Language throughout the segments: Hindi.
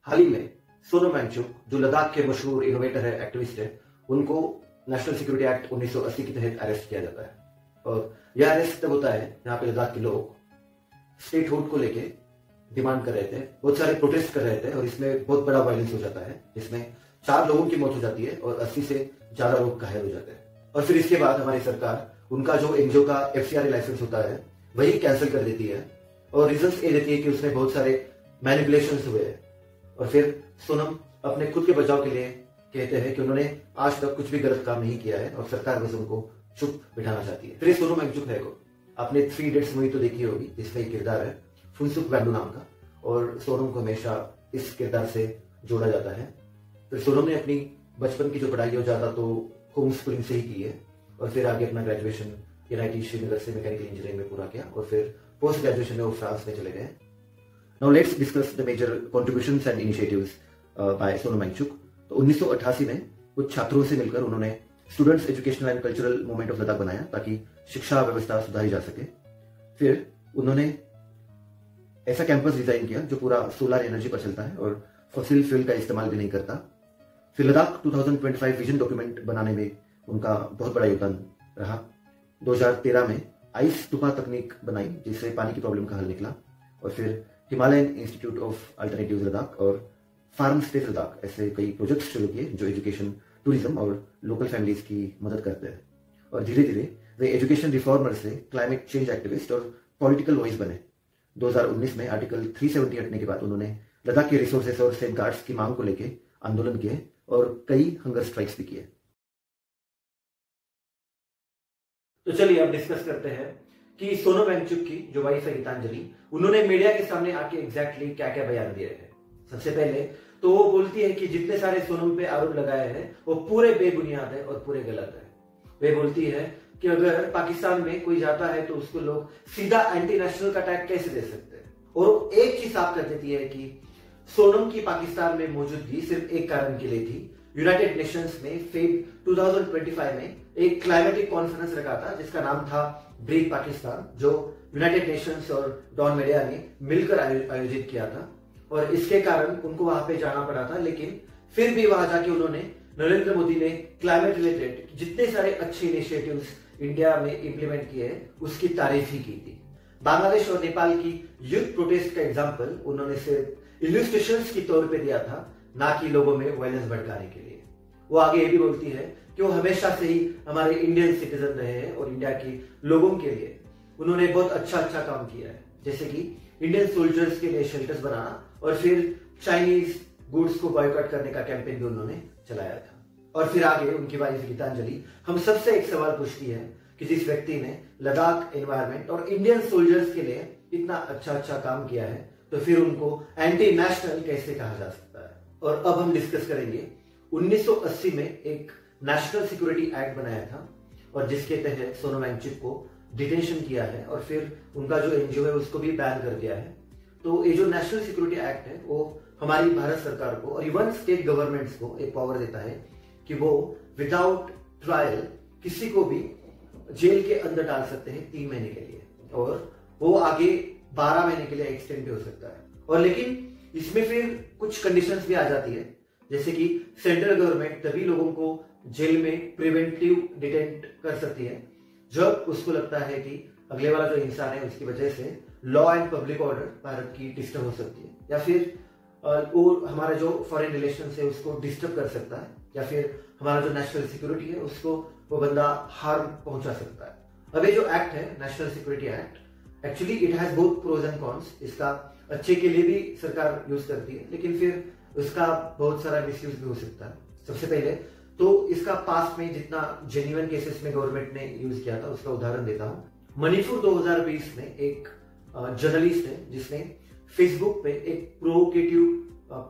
हाल ही में सोनम वांगचुक, जो लद्दाख के मशहूर इनोवेटर है, एक्टिविस्ट है, उनको नेशनल सिक्योरिटी एक्ट 1980 के तहत अरेस्ट किया जाता है। और यह अरेस्ट तब होता है जहां पे लद्दाख के लोग स्टेट हुड को लेके डिमांड कर रहे थे, बहुत सारे प्रोटेस्ट कर रहे थे और इसमें बहुत बड़ा वायलेंस हो जाता है, जिसमें 4 लोगों की मौत हो जाती है और 80 से ज्यादा लोग घायल हो जाते हैं। और फिर इसके बाद हमारी सरकार उनका जो एनजीओ का FCRA लाइसेंस होता है वही कैंसिल कर देती है और रीजंस ये देती है कि उसमें बहुत सारे मैनिपुलेशंस हुए हैं। और फिर सोनम अपने खुद के बचाव के लिए कहते हैं कि उन्होंने आज तक कुछ भी गलत काम नहीं किया है और सरकार बस उनको चुप बिठाना चाहती है। फिर सोनम वांगचुक है को आपने 3 इडियट्स मूवी तो देखी होगी, जिसमें एक किरदार है फुनसुक वांगडू नाम का, और सोनम को हमेशा इस किरदार से जोड़ा जाता है। फिर सोनम ने अपनी बचपन की जो पढ़ाई है ज्यादा तो होम स्कूलिंग से ही की है और फिर आगे अपना ग्रेजुएशन NIT श्रीनगर से मैकेनिकल इंजीनियरिंग में पूरा किया और फिर पोस्ट ग्रेजुएशन में वो फ्रांस में चले गए। Now let's discuss the major contributions and initiatives by Sonam Wangchuk. तो 1988 में कुछ छात्रों से मिलकर उन्होंने students educational and cultural movement of Ladakh बनाया ताकि शिक्षा व्यवस्था सुधारी जा सके। फिर उन्होंने ऐसा कैंपस डिजाइन किया जो पूरा सोलर एनर्जी पर चलता है और फॉसिल फ्यूल का इस्तेमाल भी नहीं करता। फिर लद्दाख 2025 विजन डॉक्यूमेंट बनाने में उनका बहुत बड़ा योगदान रहा। 2013 में आइस टुपा तकनीक बनाई जिससे पानी की प्रॉब्लम का हल निकला। और फिर Himalayan institute of alternative Ladakh और फार्म स्टेट लद्दाख ऐसे कई प्रोजेक्ट्स शुरू किए जो एजुकेशन, टूरिज्म और लोकल फैमिलीज की मदद करते हैं। और धीरे धीरे वे एजुकेशन रिफॉर्मर से क्लाइमेट चेंज एक्टिविस्ट और पॉलिटिकल वॉइस बने। 2019 में आर्टिकल 370 हटने के बाद उन्होंने लद्दाख के रिसोर्सेस और सेफगार्ड्स की मांग को लेकर आंदोलन किए और कई हंगर स्ट्राइक्स भी किए। तो चलिए अब डिस्कस करते हैं कि सोनम वांगचुक की जो वाइफ है गीतांजलि, उन्होंने मीडिया के सामने आके एग्जैक्टली क्या क्या बयान दिए हैं। सबसे पहले तो वो बोलती है कि जितने सारे सोनम पे आरोप लगाए हैं वो पूरे बेबुनियाद है और पूरे गलत है। वे बोलती है कि अगर पाकिस्तान में कोई जाता है तो उसको लोग सीधा एंटी नेशनल का टैग कैसे दे सकते हैं। और एक चीज साफ कर देती है कि सोनम की पाकिस्तान में मौजूदगी सिर्फ एक कारण के लिए थी। यूनाइटेड नेशंस में फेब 2025 में एक क्लाइमेटिक कॉन्फ्रेंस रखा था जिसका नाम था ब्रेक पाकिस्तान, जो यूनाइटेड नेशंस और डॉन मीडिया ने मिलकर आयोजित किया था और इसके कारण उनको वहां पे जाना पड़ा था। लेकिन फिर भी वहां जाके उन्होंने नरेंद्र मोदी ने क्लाइमेट रिलेटेड जितने सारे अच्छे इनिशिएटिव्स इंडिया में इंप्लीमेंट किए उसकी तारीफ ही की थी। बांग्लादेश और नेपाल की यूथ प्रोटेस्ट का एग्जाम्पल उन्होंने सिर्फ इलस्ट्रेशंस के तौर पे दिया था, ना कि लोगों में वायलेंस भड़काने के लिए। वो आगे ये भी बोलती है कि वो हमेशा से ही हमारे इंडियन सिटीजन रहे हैं और इंडिया के लोगों के लिए उन्होंने बहुत अच्छा काम किया है, जैसे कि इंडियन सोल्जर्स के लिए शेल्टर्स बनाना और फिर चाइनीज गुड्स को बॉयकॉट करने का कैंपेन भी उन्होंने चलाया था। और फिर आगे उनकी वाइफ गीतांजलि हम सबसे एक सवाल पूछती है कि जिस व्यक्ति ने लद्दाख एनवायरमेंट और इंडियन सोल्जर्स के लिए इतना अच्छा काम किया है तो फिर उनको एंटी नेशनल कैसे कहा जा सकता है। और अब हम डिस्कस करेंगे 1980 में एक नेशनल सिक्योरिटी एक्ट बनाया था और जिसके तहत सोनम वांगचुक को डिटेंशन किया है और फिर उनका जो एनजीओ है उसको भी बैन कर दिया है। तो ये जो नेशनल सिक्योरिटी एक्ट है वो हमारी भारत सरकार को और इवन स्टेट गवर्नमेंट्स को एक पावर देता है कि वो विदाउट ट्रायल किसी को भी जेल के अंदर डाल सकते हैं 3 महीने के लिए और वो आगे 12 महीने के लिए एक्सटेंड भी हो सकता है। और लेकिन इसमें फिर कुछ कंडीशंस भी आ जाती है, जैसे कि सेंट्रल गवर्नमेंट तभी लोगों को जेल में प्रिवेंटिव डिटेंट कर सकती है जब उसको लगता है कि अगले वाला जो इंसान है उसकी वजह से law and public order Bharat की डिस्टर्ब हो सकती है, या फिर वो हमारा जो फॉरेन रिलेशन है उसको डिस्टर्ब कर सकता है, या फिर हमारा जो नेशनल सिक्योरिटी है उसको वो बंदा हार्म पहुंचा सकता है। अब ये जो एक्ट है national security act, actually it has both pros and cons. इसका अच्छे के लिए भी सरकार यूज करती है लेकिन फिर उसका बहुत सारा मिसयूज भी हो सकता है। सबसे पहले तो इसका पास्ट में जितना जेन्युइन केसेस में गवर्नमेंट ने यूज किया था उसका उदाहरण देता हूं। मणिपुर 2020 में एक जर्नलिस्ट है जिसने फेसबुक पे एक प्रोवोकेटिव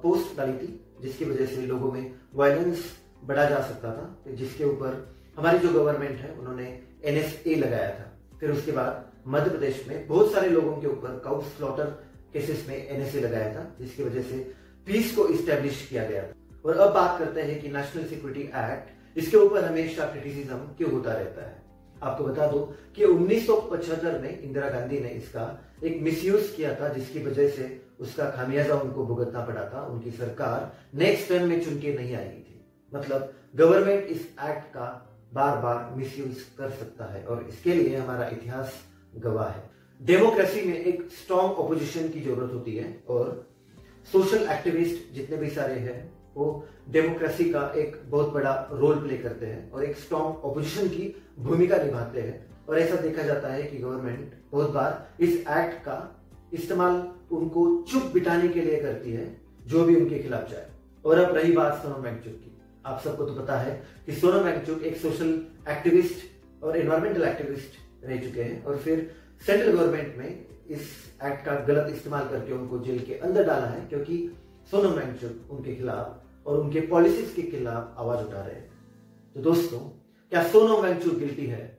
पोस्ट डाली थी जिसकी वजह से लोगों में वायलेंस बढ़ा जा सकता था, जिसके ऊपर हमारी जो गवर्नमेंट है उन्होंने NSA लगाया था। फिर उसके बाद मध्य प्रदेश में बहुत सारे लोगों के ऊपर काउ स्लॉटर केसेस में NSA लगाया था जिसकी वजह से पीस को इस्टेब्लिश किया गया था। और अब बात करते हैं कि नेशनल सिक्योरिटी एक्ट, इसके ऊपर हमेशा क्रिटिसिज्म क्यों होता रहता है। आपको बता दो कि 1975 में इंदिरा गांधी ने इसका एक मिसयूज किया था जिसकी वजह से उसका खामियाजा उनको भुगतना पड़ा था। उनकी सरकार नेक्स्ट टर्म में चुन के नहीं आएगी थी। मतलब गवर्नमेंट इस एक्ट का बार बार मिसयूज कर सकता है और इसके लिए हमारा इतिहास गवाह है। डेमोक्रेसी में एक स्ट्रॉन्ग ऑपोजिशन की जरूरत होती है और सोशल एक्टिविस्ट जितने भी सारे हैं वो डेमोक्रेसी का एक बहुत बड़ा रोल प्ले करते हैं और एक स्ट्रॉन्ग ऑपोजिशन की भूमिका निभाते हैं। और ऐसा देखा जाता है कि गवर्नमेंट बहुत बार इस एक्ट का इस्तेमाल उनको चुप बिठाने के लिए करती है, जो भी उनके खिलाफ जाए। और अब रही बात सोनम वांगचुक की, आप सबको तो पता है कि सोनम वांगचुक एक सोशल एक्टिविस्ट और एनवायरमेंटल एक्टिविस्ट रह चुके हैं और फिर सेंट्रल गवर्नमेंट में इस एक्ट का गलत इस्तेमाल करके उनको जेल के अंदर डाला है, क्योंकि सोनम वांगचुक उनके खिलाफ और उनके पॉलिसीज के खिलाफ आवाज उठा रहे हैं। तो दोस्तों, क्या सोनम वांगचुक गिल्टी है?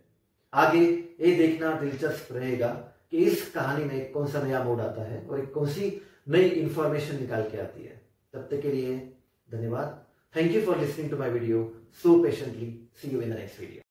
आगे ये देखना दिलचस्प रहेगा कि इस कहानी में कौन सा नया मोड़ आता है और कौन सी नई इंफॉर्मेशन निकाल के आती है। तब तक के लिए धन्यवाद। Thank you for listening to my video so patiently. See you in the next video.